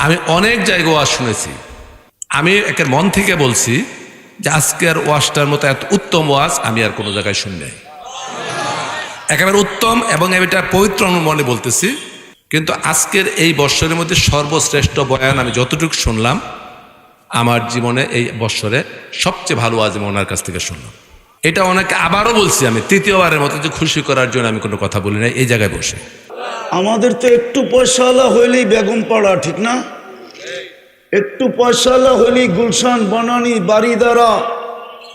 আমি অনেক জায়গায় ওয়াজ শুনেছি, আমি একের মন থেকে বলছি যে আজকের ওয়াজটার মতো এত উত্তম ওয়াজ আমি আর কোনো জায়গায় শুনি নাই। একেবারে উত্তম, এবং এটা পবিত্র মনে বলতেছি। কিন্তু আজকের এই বৎসরের মধ্যে সর্বশ্রেষ্ঠ বয়ান আমি যতটুকু শুনলাম, আমার জীবনে এই বৎসরে সবচেয়ে ভালো ওয়াজ আমি ওনার কাছ থেকে শুনলাম। এটা ওনাকে আবারও বলছি, আমি তৃতীয়বারের মতো যে খুশি করার জন্য আমি কোনো কথা বলি নাই এই জায়গায় বসে। আমাদের তো একটু পয়সাওয়ালা হইলেই বেগম পাড়া, ঠিক না? একটু পয়সাওয়ালা হইলেই গুলশান, বনানী, বাড়িদারা,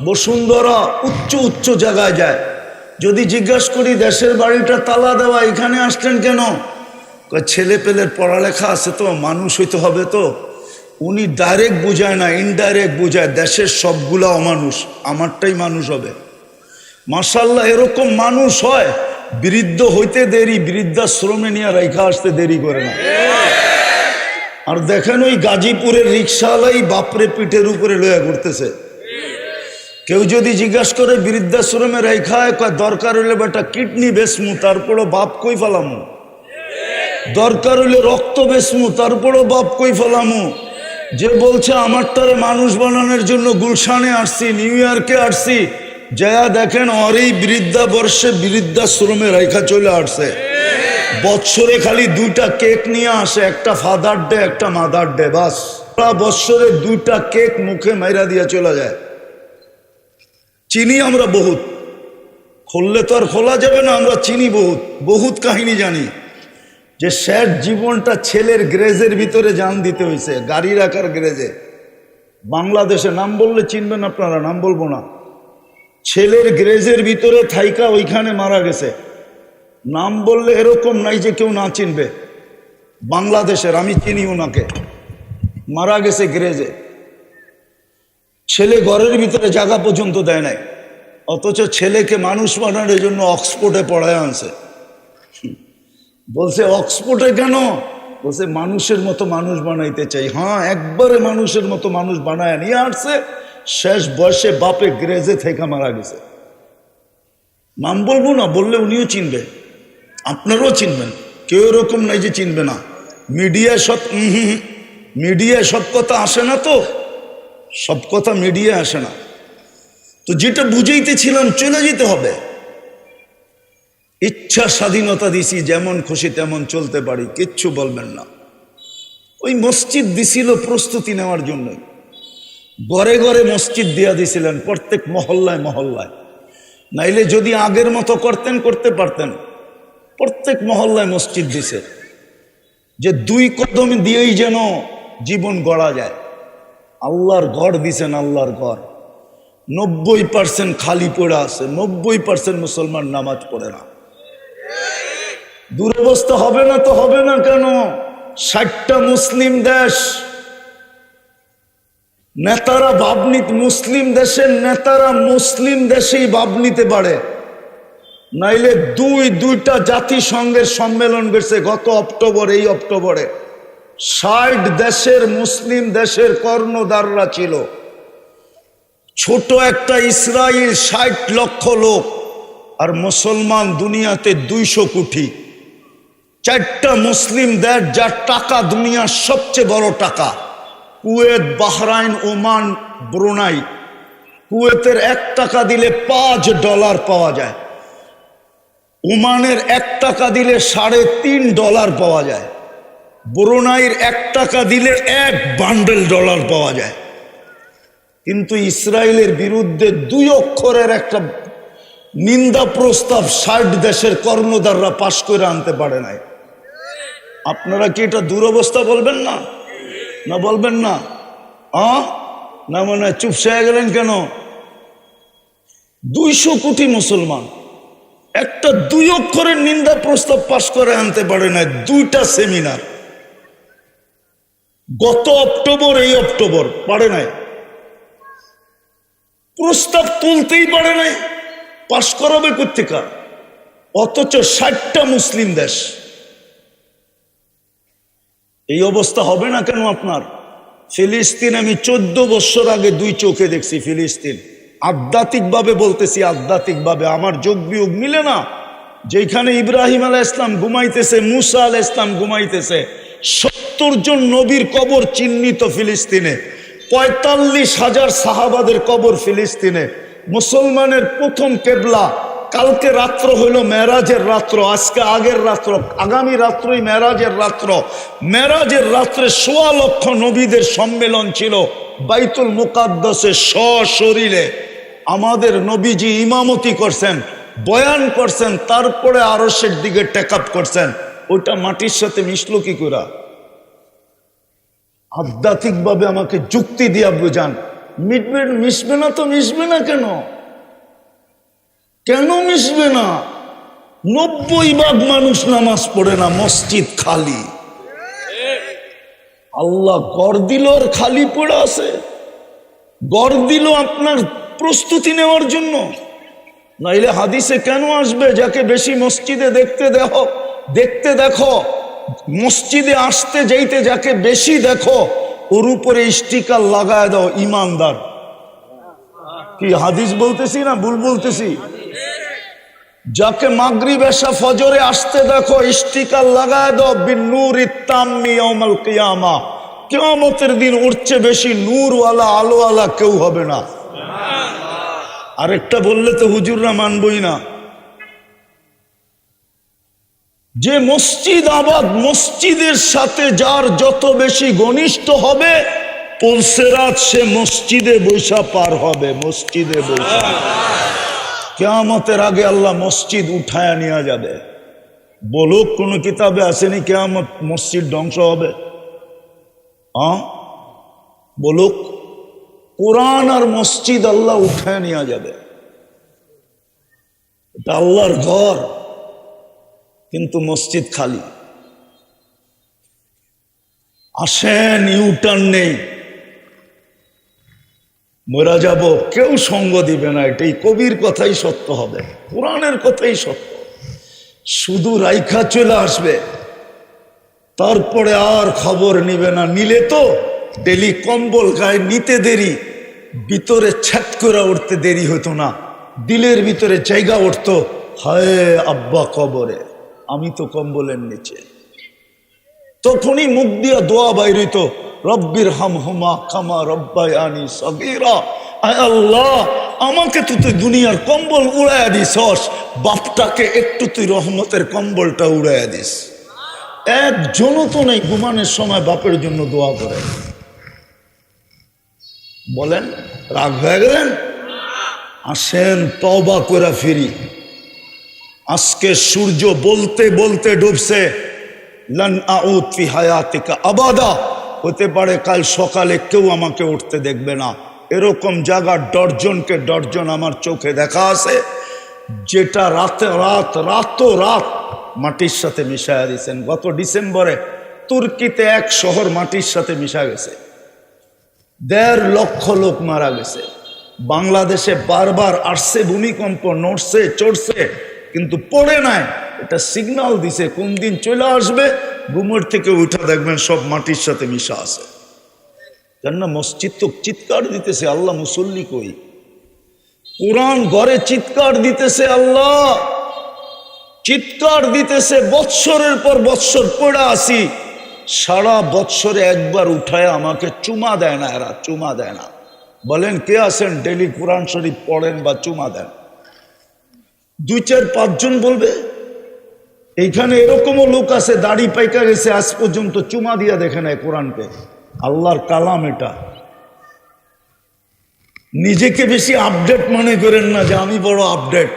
বসুন্ধরা, উচ্চ উচ্চ জায়গায় যায়। যদি জিজ্ঞাসা করি দেশের বাড়িটা তালা দেওয়া, এখানে আসলেন কেন? ছেলে পেলের পড়ালেখা আছে তো, মানুষ হইতে হবে তো। উনি ডাইরেক্ট বুঝায় না, ইনডাইরেক্ট বুঝায়, দেশের সবগুলা অমানুষ, আমারটাই মানুষ হবে। মাশাআল্লাহ, এরকম মানুষ হয়, বৃদ্ধ হইতে দেরি, বৃদ্ধাশ্রমে নিয়ে রেখা আসতে দেরি করে না। আর দেখেন ওই গাজীপুরের রিক্সাওয়ালাই বাপরে পিঠের উপরে লইয়া ঘুরতেছে। কেউ যদি জিজ্ঞাসা করে বৃদ্ধাশ্রমে রেখা, দরকার হইলে বেটা কিডনি বেসমু, তারপরও বাপ কই ফেলামু। দরকার হইলে রক্ত বেসমু, তারপরও বাপ কই ফেলামু। যে বলছে আমারটারে মানুষ বানানোর জন্য গুলশানে আসছি, নিউ ইয়র্কে আসছি, যা দেখেন আর এই বৃদ্ধাবর্ষে বৃদ্ধাশ্রমে রেখা চলে আসছে। বৎসরে খালি 2টা কেক নিয়ে আসে, একটা ফাদার ডে, একটা মাদার ডে, বাস। বৎসরে 2টা কেক মুখে মাইরা দিয়ে চলে যায়। চিনি আমরা বহুত, খুললে তো আর খোলা যাবে না, আমরা চিনি বহুত, বহুত কাহিনী জানি। যে শেষ জীবনটা ছেলের গ্রেজের ভিতরে জান দিতে হয়েছে, গাড়ি রাখার গ্রেজে। বাংলাদেশে নাম বললে চিনবেন আপনারা, নাম বলবো না। ছেলের গ্রেজের ভিতরে থাইকা ওইখানে মারা গেছে। নাম বললে এরকম নাই যে কেউ না চিনবে। বাংলাদেশের, আমি চিনি ওনাকে, মারা গেছে গ্রেজে। ছেলে ঘরের ভিতরে জায়গা পর্যন্ত দেয় নাই, অথচ ছেলেকে মানুষ বানানোর জন্য অক্সফোর্ডে পড়ায় আনছে। বলছে অক্সফোর্ডে কেন? বলছে মানুষের মতো মানুষ বানাইতে চাই। হ্যাঁ, একবারে মানুষের মতো মানুষ বানায় নিয়ে আসছে। শেষ বয়সে বাপে গ্রেজে থেকে মারা গেছে। নাম বলবো না, বললে উনিও চিনবে, আপনারাও চিনবেন, কেউ এরকম নাই যে চিনবে না। মিডিয়ায় সব কথা আসে না, তো সব কথা মিডিয়ায় আসে না। তো যেটা বুঝাইতেছিলাম, চলে যেতে হবে। ইচ্ছা স্বাধীনতা দিছি, যেমন খুশি তেমন চলতে পারি, কিচ্ছু বলবেন না। ওই মসজিদ দিছিল প্রস্তুতি নেওয়ার জন্য, ঘরে ঘরে মসজিদ দিয়া দিছিলেন, প্রত্যেক মহল্লায় মহল্লায়। নাইলে যদি আগের মতো করতে পারতেন। প্রত্যেক মহল্লায় মসজিদ দিছে, যে 2 কদম দিয়েই যেন জীবন গড়া যায়। আল্লাহর ঘর দিছেন, আল্লাহর ঘর 90% খালি পড়ে আছে, 90% মুসলমান নামাজ পড়ে না। দুরবস্থা হবে না তো হবে না কেন? 60টা মুসলিম দেশ, নেতারা ভাবনীতি, মুসলিম দেশের নেতারা মুসলিম দেশেই ভাব নিতে পারে। নাইলে 2টা জাতিসংঘের সম্মেলন গেছে গত অক্টোবর, এই অক্টোবরে 60 দেশের মুসলিম দেশের কর্ণধাররা ছিল। ছোট একটা ইসরায়েল 60 লক্ষ লোক, আর মুসলমান দুনিয়াতে 200 কোটি। 4টা মুসলিম দেশ যার টাকা দুনিয়ার সবচেয়ে বড় টাকা, কুয়েত, বাহরাইন, ওমান, ব্রুনাই। কুয়েতের 1 টাকা দিলে $5 পাওয়া যায়, ওমানের 1 টাকা দিলে $3.5 পাওয়া যায়, ব্রুনাইয়ের 1 টাকা দিলে 1 বান্ডেল ডলার পাওয়া যায়। কিন্তু ইসরায়েলের বিরুদ্ধে 2 অক্ষরের একটা নিন্দা প্রস্তাব 60 দেশের কর্ণধাররা পাশ করে আনতে পারে নাই। আপনারা কি এটা দুরবস্থা বলবেন না? না বলবেন না? না মানে চুপসে গেলেন কেন? 200 কোটি মুসলমান একটা 2 অক্ষরের নিন্দা প্রস্তাব পাশ করে আনতে পারে না। 2টা সেমিনার গত অক্টোবর, এই অক্টোবর পারে নাই, প্রস্তাব তুলতেই পারে নাই, পাশ করাবে কোত্থেকে? অথচ 60টা মুসলিম দেশ। এই অবস্থা হবে না কেন আপনার? ফিলিস্তিন আমি 14 বছর আগে 2 চোখে দেখছি। ফিলিস্তিন আধ্যাত্মিকভাবে বলতেছি, আধ্যাত্মিকভাবে আমার যোগ বিয়োগ মিলে না। যেখানে ইব্রাহিম আলাইহিস সালাম ঘুমাইতেছে, মুসা আলাইহিস সালাম ঘুমাইতেছে, 70 জন নবীর কবর চিহ্নিত ফিলিস্তিনে, 45,000 সাহাবাদের কবর ফিলিস্তিনে। মুসলমানের প্রথম কেবলা। কালকে রাত্র হইল মেরাজের রাত্র, আজকে আগের রাত্র, আগামী রাত্রই মেরাজের রাত্র। মেরাজের রাত্রে 1.25 লক্ষ নবীদের সম্মেলন ছিল বাইতুল মুকাদ্দাসে সশরীরে। আমাদের নবীজি ইমামতি করছেন, বয়ান করছেন, তারপরে আরশের দিকে টেক আপ করছেন। ওইটা মাটির সাথে মিশলো কি করে? আধ্যাত্মিকভাবে আমাকে যুক্তি দিয়া বুঝান। মিশবে না তো মিশবে না কেন? কেন মিশবে না? 90% মানুষ নামাজ পড়ে না, মসজিদ খালি। আল্লাহ গড় দিল আর খালি পড়ে আছে। গড় দিল আপনার প্রস্তুতি নেওয়ার জন্য, নাইলে হাদিসে কেন আসবে যাকে বেশি মসজিদে দেখতে দেখো, মসজিদে আসতে যাইতে যাকে বেশি দেখো ওর উপরে স্টিকার লাগায় দাও ইমানদার। কি হাদিস বলতেছি না ভুল বলতেছি? যাকে মাগরিব এশা ফজরে আসতে দেখো স্টিকার লাগায় দাও বিন্নুরিত তাম্মি ইয়াউমাল কিয়ামা। কিয়ামতের দিন উঠছে বেশি নূরওয়ালা আলোওয়ালা কেউ হবে না। আরেকটা বললে তো হুজুররা মানবই না। যে মসজিদ আবাদ, মসজিদের সাথে যার যত বেশি ঘনিষ্ঠ হবে পুলসেরাত সে মসজিদে বৈশা পার হবে। মসজিদে বৈশা কিয়ামতের আগে আল্লাহ মসজিদ উঠায়া নিয়ে যাবে। বলুক কোন কিতাবে আসেনি কিয়ামত মসজিদ ধ্বংস হবে? বলুক। কোরআন আর মসজিদ আল্লাহ উঠায় নিয়ে যাবে। এটা আল্লাহর ঘর, কিন্তু মসজিদ খালি। আসেন, ইউটার্ন নেই, মরা যাব, কেউ সঙ্গ দিবে না। এটাই কবির কথাই সত্য হবে, কোরআনের কথাই সত্য। শুধু রাইখা চলে আসবে, তারপরে আর খবর নিবে না। নিলে তো ডেলি কম্বল গায়ে নিতে দেরি, ভিতরে ছ্যাট করে উঠতে দেরি হতো না, দিলের ভিতরে জায়গা উঠতো। হায় আব্বা কবরে, আমি তো কম্বলের নিচে। তখনই মুখ দিয়া দোয়া বাইর হইতো, রব্বির হামহুমা কামা রব্বায়ানি সগীরা। আয় আল্লাহ, আমাকে তো তুই দুনিয়ার কম্বল উড়াইয়া দিস, বাপটাকে একটু তুই রহমতের কম্বলটা উড়াইয়া দিস। একজনও তো নেই ঘুমানোর সময় বাপের জন্য দোয়া করে। বলেন রাগ হয়ে গেলেন? আসেন তওবা করে ফিরি। আজকে সূর্য বলতে বলতে ডুবছে, লান আউদ ফি হায়াতিকা আবাদা। হতে পারে কাল সকালে কেউ আমাকে উঠতে দেখবে না। এরকম জায়গা ডর্জনকে ডর্জন আমার চোখে দেখা আছে, যেটা রাত মাটির সাথে মিশাইয়া দিয়েছেন। গত ডিসেম্বরে তুর্কিতে এক শহর মাটির সাথে মিশা গেছে, 1.5 লক্ষ লোক মারা গেছে। বাংলাদেশে বারবার আসছে ভূমিকম্প, নড়ছে চড়ছে, কিন্তু পড়ে নাই। এটা সিগন্যাল দিছে কোন দিন চলে আসবে। ঘুমের থেকে উঠা দেখবেন সব মাটির সাথে মিশা আছে। কেননা মসজিদ তো চিৎকার দিতেছে, আল্লাহ মুসল্লি কই? কোরআন ঘরে চিৎকার দিতেছে, আল্লাহ চিৎকার দিতেছে। বৎসরের পর বৎসর পড়ে আসি, সারা বৎসরে একবার উঠায় আমাকে চুমা দেয় না। এরা চুমা দেয় না। বলেন কে আছেন ডেলি কোরআন শরীফ পড়েন বা চুমা দেন? 2-4-5 জন বলবে। এইখানে এরকমও লোক আছে দাড়ি পাইকা গেছে, আজ পর্যন্ত চুমা দিয়া দেখে নেয় কোরআনকে। আল্লাহর কালাম এটা। নিজেকে বেশি আপডেট মনে করেন না যে আমি বড় আপডেট।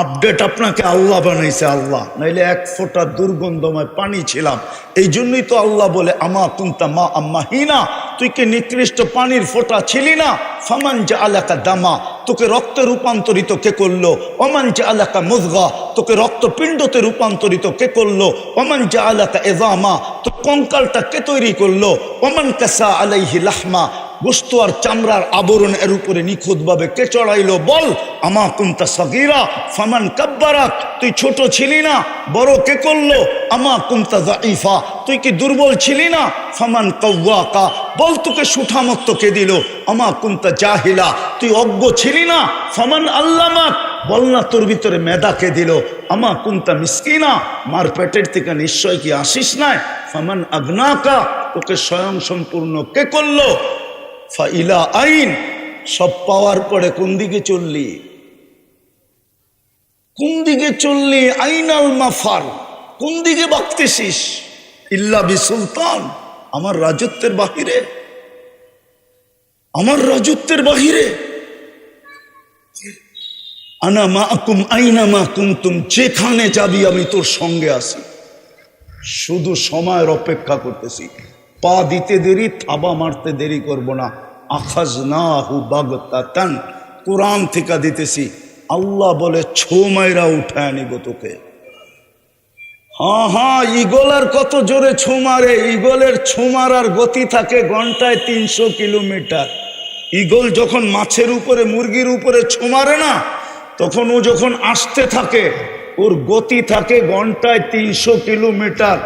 আপডেট আপনাকে আল্লাহ বানাইছে, আল্লাহ। নাইলে 1 ফোঁটা দুর্গন্ধময় পানি ছিলাম। এই জন্যই তো আল্লাহ বলে আমা কুনতা মা আম্মা হিনা, তুই কি নিকৃষ্ট পানির ফোঁটা ছিলি না? ফামান জাআলাকা দামা, তোকে রক্তে রূপান্তরিত কে করলো? ওমান জাআলাকা মুযগা, তোকে রক্তপিণ্ডতে রূপান্তরিত কে করলো? ওমান জাআলাকা ইযামা, তো কঙ্কালটা কে তৈরি করলো? ওমান কাসা আলাইহি লাহমা, গোশত আর চামড়ার আবরণ এর উপরে নিখুঁতভাবে কে চড়াইলো? বল আমা কুনতা সগীরা ফামান কাব্বারাক, তুই ছোট ছিলি না, বড় কে করলো? আমা কুনতা যাইফা, তুই কি দুর্বল ছিলি না? ফামান কাওয়াকা, বল তোকে সুঠামত্ব কে দিল? আমা কুনতা জাহিলা, তুই অজ্ঞ ছিলি না? ফামান আল্লামাক, বল না তোর ভিতরে মেধা কে দিল? আমা কুনতা মিসকিনা, মার পেটের থেকে নিশ্চয় কি আসিস নাই? ফামান আগনাকা, তোকে স্বয়ং সম্পূর্ণ কে করলো? ফাইলা আইন, সব পাওয়ার পরে কোন দিকে চললি? কোন দিকে চললি? আইনাল মাফার, কোন দিকে বাঁকতেছিস? ইল্লা বিসুলতান, আমার রাজত্বের বাহিরে, আমার রাজত্বের বাহিরে। আনা মাকুম আইনা মা কুনতুম, যেখানে যাবি আমি তোর সঙ্গে আছি। শুধু সময়ের অপেক্ষা করতেছি। পা দিতে দেরি, থাবা মারতে দেরি করব না। আখাযনাহু বাগতাতান, কোরআন থেকে দিতেছি। আল্লাহ বলে ছো মাইরা উঠায় নিব তোকে। হ্যাঁ, ঈগলের কত জোরে ছো মারে। ঈগলের ছো মারার গতি থাকে ঘন্টায় 300 কিলোমিটার। ঈগল যখন মাছের উপরে, মুরগির উপরে ছো মারে না, তখন ও যখন আসতে থাকে ওর গতি থাকে ঘন্টায় 300 কিলোমিটার।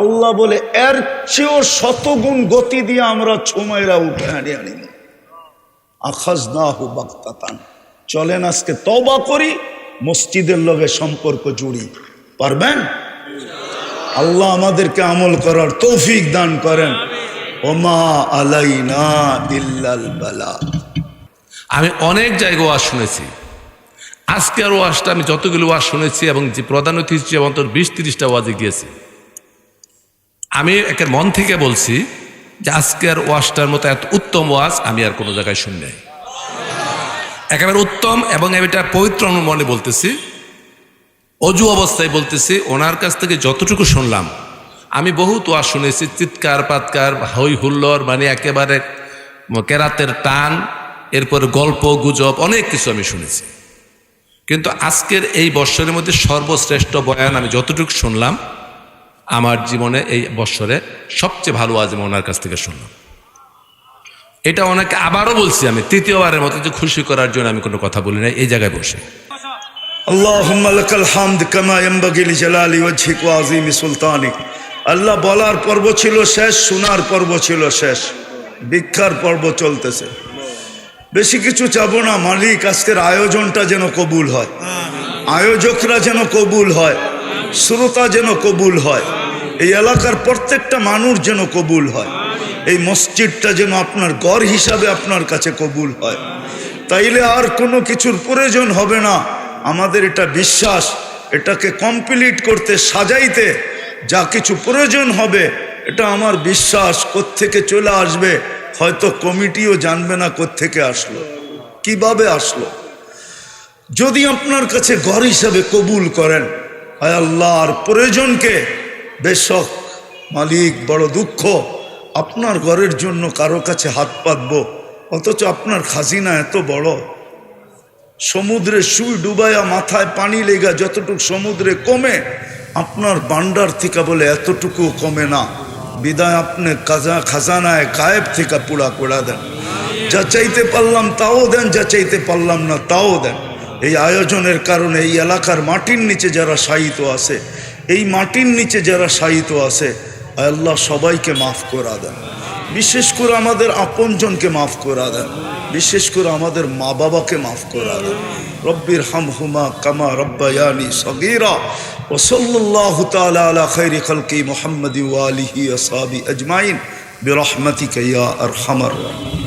আল্লাহ বলে এর চেয়েও 100 গুণ গতি দিয়ে আমরা ছো মাইরা উঠায় আনিব। আখাযনাহু বাগতাতান। চলেন আজকে তওবা করি, মসজিদের লগে সম্পর্ক জুড়ি। পারবেন? আল্লাহ আমাদেরকে আমল করার তৌফিক দান করেন। ওমা আলাইনা ইল্লাল বালাগ। আমি অনেক জায়গায় ওয়াজ শুনেছি। আজকের ওয়াজটা আমি যতগুলো ওয়াজ শুনেছি এবং যে প্রধান অতিথি হিসেবে অন্তত 20-30টা ওয়াজে গিয়েছি, আমি একের মন থেকে বলছি যে আজকের ওয়াজটার মতো এত উত্তম ওয়াজ আমি আর কোনো জায়গায় শুনি নাই। একেবারে উত্তম, এবং আমি এটা পবিত্র মনে বলতেছি, অজু অবস্থায় বলতেছি। ওনার কাছ থেকে যতটুকু শুনলাম, আমি বহুত ওয়াজ শুনেছি, চিৎকার পাৎকার, হই হুল্লোড়, মানে একেবারে কেরাতের টান, এরপরে গল্প গুজব, অনেক কিছু আমি শুনেছি। কিন্তু আজকের এই বৎসরের মধ্যে সর্বশ্রেষ্ঠ বয়ান আমি যতটুকু শুনলাম, আমার জীবনে এই বৎসরে সবচেয়ে ভালো ওয়াজ আমি ওনার কাছ থেকে শুনলাম। এটা ওনাকে আবারও বলছি, আমি তৃতীয়বারের মতো, যে খুশি করার জন্য আমি কোনো কথা বলি না এই জায়গায় বসে। আল্লাহুম্মা লাকাল হামদ কামা ইয়ানবাগি লিজালালি ওয়াজহিক ওয়া আযীমি সুলতানিক। আল্লাহ বলার পর্ব ছিল শেষ, শোনার পর্ব ছিল শেষ, ভিক্ষার পর্ব চলতেছে। বেশি কিছু চাবো না, মালিক আজকের আয়োজনটা যেন কবুল হয়, আয়োজকরা যেন কবুল হয়, শ্রোতা যেন কবুল হয়, এই এলাকার প্রত্যেকটা মানুষ যেন কবুল হয়, এই মসজিদটা যেন আপনার ঘর হিসাবে আপনার কাছে কবুল হয়। তাইলে আর কোনো কিছুর প্রয়োজন হবে না। আমাদের এটা বিশ্বাস, এটাকে কমপ্লিট করতে, সাজাইতে যা কিছু প্রয়োজন হবে, এটা আমার বিশ্বাস কোত্থেকে চলে আসবে হয়তো কমিটিও জানবে না কোত্থেকে আসলো, কিভাবে আসলো। যদি আপনার কাছে ঘর হিসাবে কবুল করেন, হায় আল্লাহর প্রয়োজনকে, বেশক মালিক বড় দুঃখ, আপনার ঘরের জন্য কারো কাছে হাত পাতবো, অথচ আপনার খাজিনা এত বড়। সমুদ্রে সুই ডুবাইয়া মাথায় পানি লেগা যতটুকু সমুদ্রে কমে, আপনার বান্ডার থেকে বলে এতটুকু কমে না। বিদায় আপনি খাজানায় গায়েব থেকে পুরা করে দেন। যা চাইতে পারলাম তাও দেন, যা চাইতে পারলাম না তাও দেন। এই আয়োজনের কারণে এই এলাকার মাটির নিচে যারা শায়িত আছে, এই মাটির নিচে যারা শায়িত আছে, আল্লাহ সবাইকে মাফ করে দেন। বিশেষ করে আমাদের আপনজনকে মাফ করে দেন, বিশেষ করে আমাদের মা বাবাকে মাফ করে দেন। রব্বির হামহুমা কামা রব্বায়ানি সগীরা। ওয়া সাল্লাল্লাহু তাআলা আলা খায়রি খালকি মুহাম্মাদি ওয়া আলিহি ওয়া সাহবিহি আজমাইন বিরহমাতিকা ইয়া আরহামার রাহিমিন।